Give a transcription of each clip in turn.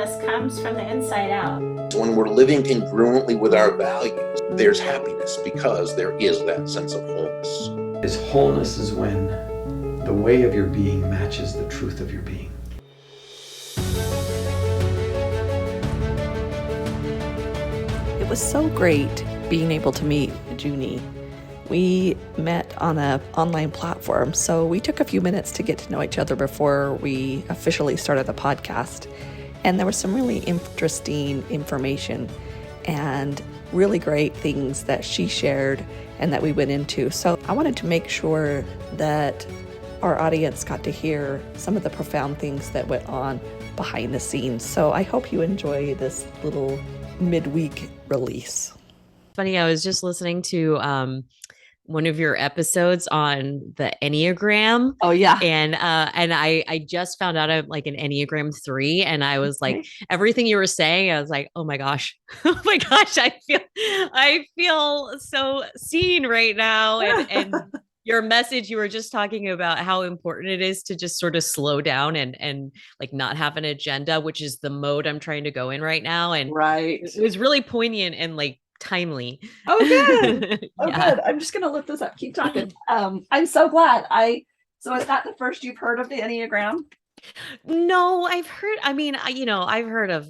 wholeness comes from the inside out. When we're living congruently with our values, there's happiness because there is that sense of wholeness. Wholeness is when the way of your being matches the truth of your being. It was so great being able to meet Juni. We met on an online platform, so we took a few minutes to get to know each other before we officially started the podcast. And there was some really interesting information and really great things that she shared and that we went into. So I wanted to make sure that our audience got to hear some of the profound things that went on behind the scenes. So I hope you enjoy this little midweek release. Funny, I was just listening to one of your episodes on the Enneagram. Oh yeah. And I just found out I'm like an Enneagram 3. And I was like, everything you were saying, I was like, oh my gosh. Oh my gosh. I feel so seen right now. And your message, you were just talking about how important it is to just sort of slow down and like not have an agenda, which is the mode I'm trying to go in right now. And right. It was really poignant and like timely. Oh, good. Oh, good. I'm just going to look this up. Keep talking. I'm so glad. So is that the first you've heard of the Enneagram? No, I've heard of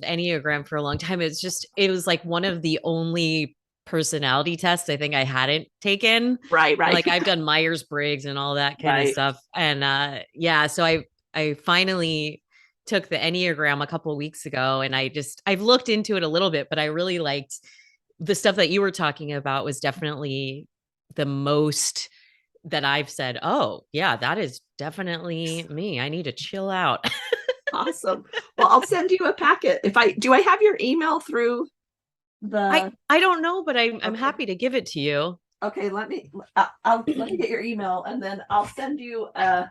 Enneagram for a long time. It was like one of the only personality tests I think I hadn't taken. Right. Like I've done Myers-Briggs and all that kind of stuff. And so I finally took the Enneagram a couple of weeks ago, and I've looked into it a little bit, but I really liked the stuff that you were talking about. Was definitely the most that I've said, oh yeah, that is definitely me. I need to chill out. Awesome. Well, I'll send you a packet. Do I have your email through I don't know, but I'm happy to give it to you. Okay, let me get your email, and then I'll send you I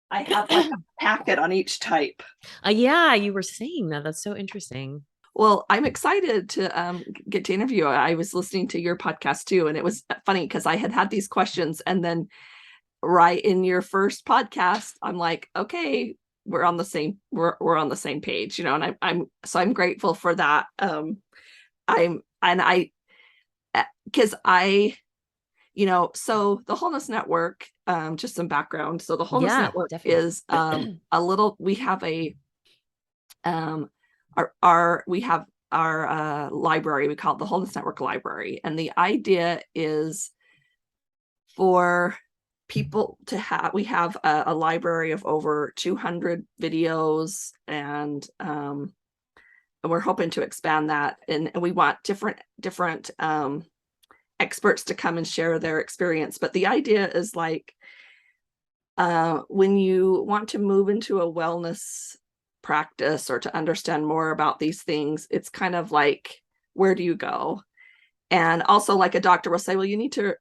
have like a packet on each type. Yeah, you were saying that. That's so interesting. Well, I'm excited to get to interview you. I was listening to your podcast too, and it was funny because I had these questions, and then right in your first podcast, I'm like, okay, we're on the same page, and I'm grateful for that. So the Wholeness Network, just some background. So the Wholeness Network definitely is we have our library. We call it the Wholeness Network Library. And the idea is for people to we have a library of over 200 videos, and we're hoping to expand that. And we want different experts to come and share their experience. But the idea is like, when you want to move into a wellness practice or to understand more about these things, it's kind of like, where do you go? And also, like, a doctor will say, well, you need to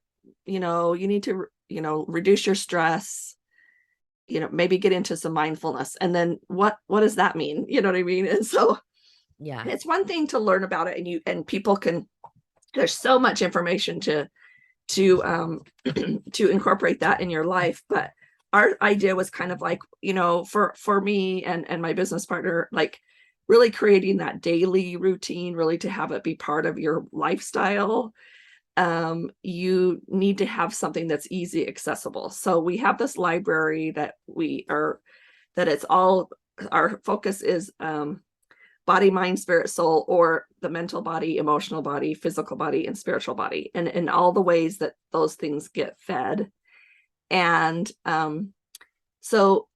reduce your stress, maybe get into some mindfulness. And then what does that mean? You know what I mean? And so yeah, it's one thing to learn about it, and people can, there's so much information to incorporate that in your life. But our idea was kind of like, for me and my business partner, like really creating that daily routine, really to have it be part of your lifestyle. You need to have something that's easy accessible. So we have this library that it's all, our focus is body, mind, spirit, soul, or the mental body, emotional body, physical body, and spiritual body, and in all the ways that those things get fed. And so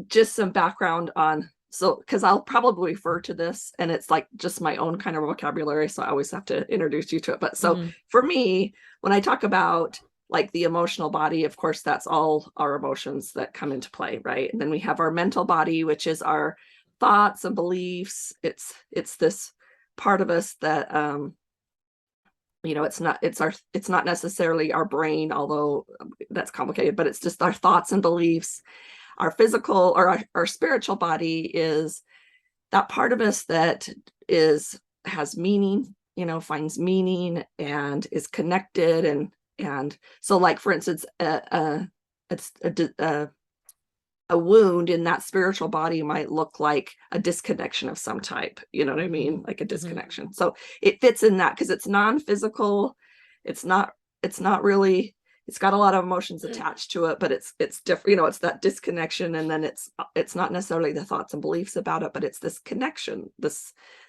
just some background on, because I'll probably refer to this, and it's like just my own kind of vocabulary, so I always have to introduce you to it. But so for me, when I talk about like the emotional body, of course, that's all our emotions that come into play, right? And then we have our mental body, which is our thoughts and beliefs. It's this part of us that it's not necessarily our brain, although that's complicated, but it's just our thoughts and beliefs. Our physical or our spiritual body is that part of us that has meaning, finds meaning and is connected. And so, like, for instance, a wound in that spiritual body might look like a disconnection of some type, you know what I mean? Like a disconnection. So it fits in that because it's non-physical. It's not really, it's got a lot of emotions attached to it, but it's different, you know, it's that disconnection. And then it's not necessarily the thoughts and beliefs about it, but it's this connection,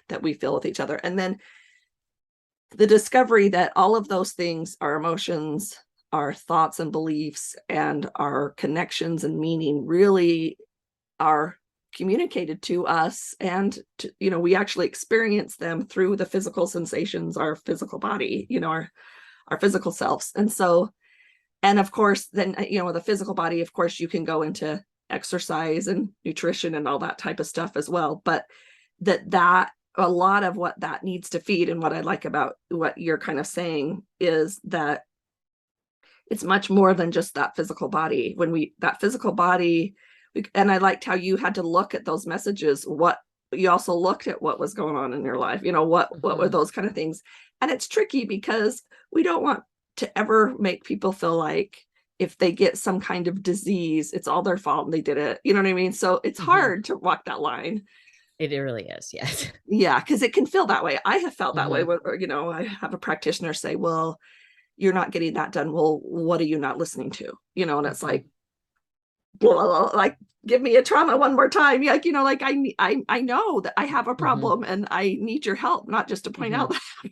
that we feel with each other. And then the discovery that all of those things, our emotions, our thoughts and beliefs, and our connections and meaning, really are communicated to us, and you know, we actually experience them through the physical sensations, our physical body, you know, our physical selves. And so, and of course, then, you know, the physical body, of course, you can go into exercise and nutrition and all that type of stuff as well. But that a lot of what that needs to feed, and what I like about what you're kind of saying, is that it's much more than just that physical body. That physical body, and I liked how you had to look at those messages. You also looked at what was going on in your life, you know, what were those kind of things. And it's tricky because we don't want to ever make people feel like if they get some kind of disease, it's all their fault and they did it. You know what I mean? So it's hard to walk that line. It really is. Yes. Yeah. Because it can feel that way. I have felt that way. Or, you know, I have a practitioner say, well, you're not getting that done. Well, what are you not listening to? You know, and it's like, blah, blah, blah, like, give me a trauma one more time. Like, you know, like I know that I have a problem and I need your help, not just to point out that.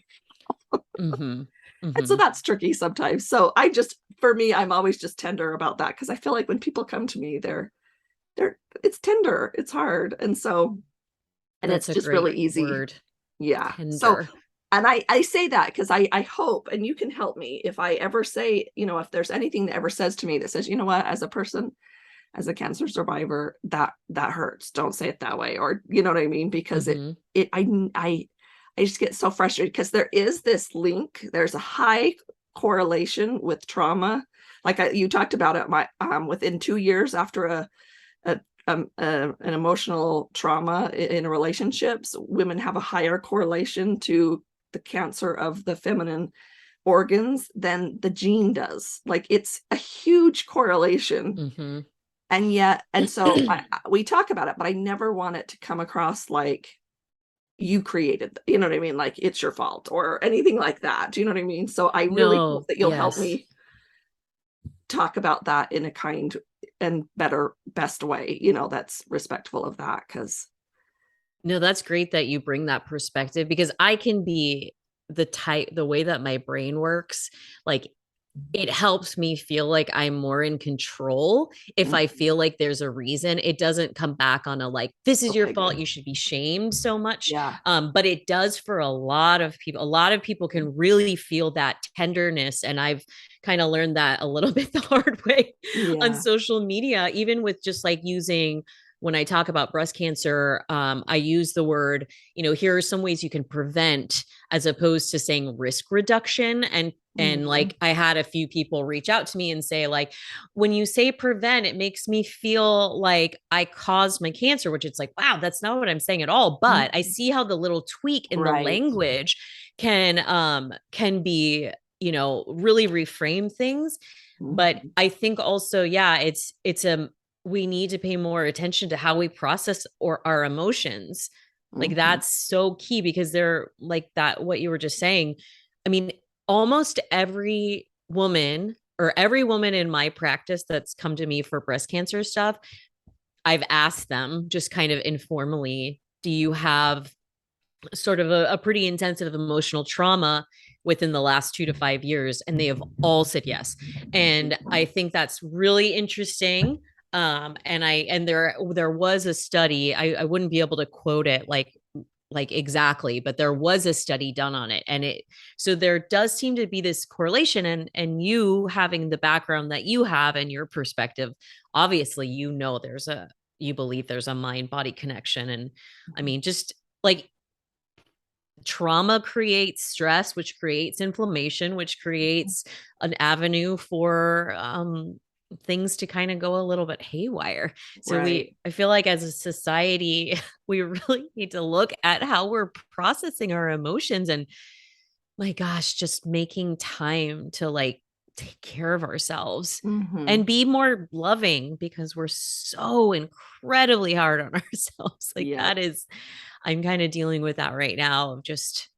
And so that's tricky sometimes. So for me, I'm always just tender about that, because I feel like when people come to me, it's tender, it's hard. And so, and That's it's just really easy. Word. Yeah. Tender. So, and I say that because I hope, and you can help me if I ever say, you know, if there's anything that ever says to me that says, you know what, as a person, as a cancer survivor, that hurts, don't say it that way, or you know what I mean? Because I just get so frustrated, because there is this link, there's a high correlation with trauma. Like you talked about it, within 2 years after an emotional trauma in relationships, women have a higher correlation to the cancer of the feminine organs than the gene does. Like it's a huge correlation. And so we talk about it, but I never want it to come across like you created, you know what I mean? Like it's your fault or anything like that. Do you know what I mean? So I really hope that you'll help me talk about that in a kind and best way, you know, that's respectful of that. No, that's great that you bring that perspective, because I can be the way that my brain works, like it helps me feel like I'm more in control if I feel like there's a reason. It doesn't come back on a like, this is your fault, you should be shamed so much. But it does for a lot of people. A lot of people can really feel that tenderness. And I've kind of learned that a little bit the hard way on social media, even with just like using, when I talk about breast cancer, I use the word, you know, here are some ways you can prevent, as opposed to saying risk reduction. And like, I had a few people reach out to me and say, like, when you say prevent, it makes me feel like I caused my cancer, which it's like, wow, that's not what I'm saying at all. But I see how the little tweak in the language can be, you know, really reframe things. But I think also, we need to pay more attention to how we process our emotions. Like that's so key, because they're like that, what you were just saying. I mean, almost every woman in my practice that's come to me for breast cancer stuff, I've asked them just kind of informally, do you have sort of a pretty intensive emotional trauma within the last 2 to 5 years? And they have all said yes. And I think that's really interesting. And there was a study, I wouldn't be able to quote it like exactly, but there was a study done on it. And so there does seem to be this correlation, and you having the background that you have and your perspective, obviously, you know, you believe there's a mind body connection. And I mean, just like trauma creates stress, which creates inflammation, which creates an avenue for, things to kind of go a little bit haywire. So I feel like as a society, we really need to look at how we're processing our emotions, and my gosh, just making time to like take care of ourselves Mhm. and be more loving, because we're so incredibly hard on ourselves. Like Yeah. that is, I'm kind of dealing with that right now of just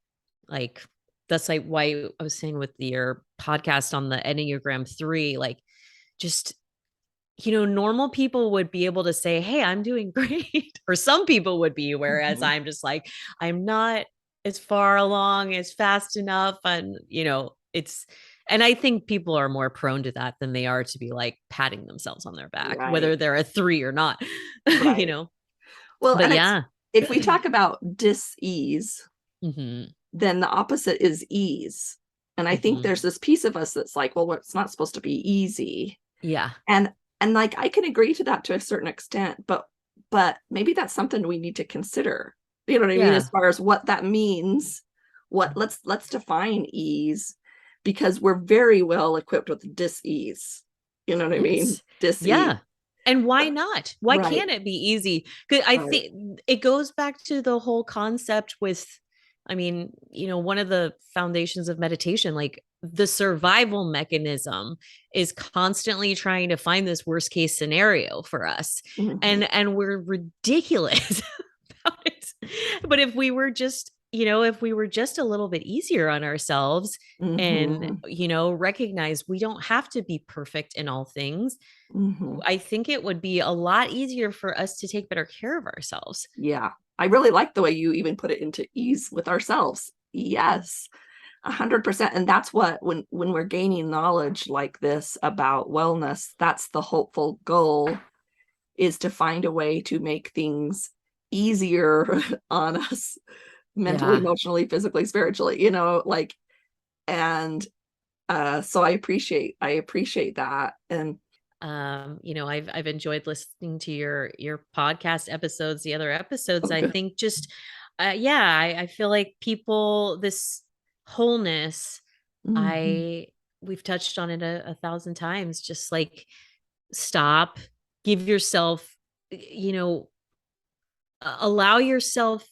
like, that's like why I was saying with your podcast on the Enneagram 3, like just, normal people would be able to say, hey, I'm doing great. Or some people would be, whereas Mhm. I'm just like, I'm not as far along as fast enough. And, and I think people are more prone to that than they are to be like patting themselves on their back, Right. whether they're a 3 or not, Right. Well, but and yeah. if we talk about dis-ease, Hmm. then the opposite is ease. And I think Hmm. there's this piece of us that's like, well, it's not supposed to be easy. Yeah. And like I can agree to that to a certain extent, but maybe that's something we need to consider. You know what I mean? Yeah. As far as what that means, let's define ease, because we're very well equipped with dis-ease. You know what I mean? Yes. Dis-ease. Yeah. And why not? Why Right. can't it be easy? Because I Right. think it goes back to the whole concept with, one of the foundations of meditation, like the survival mechanism is constantly trying to find this worst case scenario for us. Mhm. And we're ridiculous about it. But if we were just, a little bit easier on ourselves and, Mhm. recognize we don't have to be perfect in all things, Mhm. I think it would be a lot easier for us to take better care of ourselves. Yeah. I really like the way you even put it into ease with ourselves. Yes. 100%. And that's what, when we're gaining knowledge like this about wellness, that's the hopeful goal, is to find a way to make things easier on us, mentally, Yeah. emotionally, physically, spiritually, like, and so I appreciate that. And I've enjoyed listening to your podcast episodes, the other episodes. I think just I feel like people, this wholeness, Mhm. we've touched on it a thousand times, just like stop, give yourself, allow yourself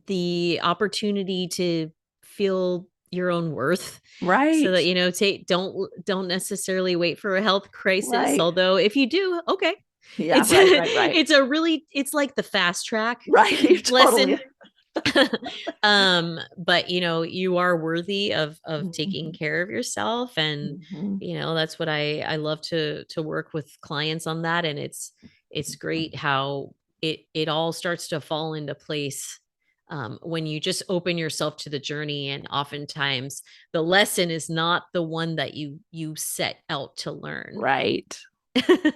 the opportunity to feel your own worth, so Right. that don't necessarily wait for a health crisis, Right. although if you do, okay, Yeah. it's Right. it's like the fast track Right. lesson. Totally. But you are worthy of taking Mhm. care of yourself, and Mhm. that's what I love to work with clients on that. And it's great how it all starts to fall into place when you just open yourself to the journey. And oftentimes the lesson is not the one that you set out to learn. Right.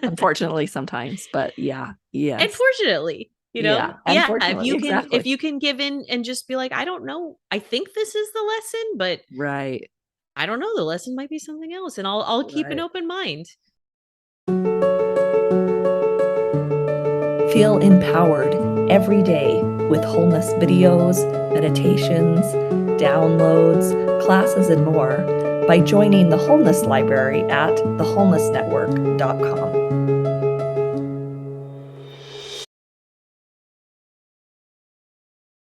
Unfortunately, sometimes, but yeah. Yes. Unfortunately, Yeah. yeah, if Unfortunately, exactly. you can give in and just be like, I don't know, I think this is the lesson, but Right. I don't know, the lesson might be something else, and I'll keep an Right. open mind. Feel empowered every day with wholeness videos, meditations, downloads, classes, and more by joining the Wholeness Library at thewholenessnetwork.com.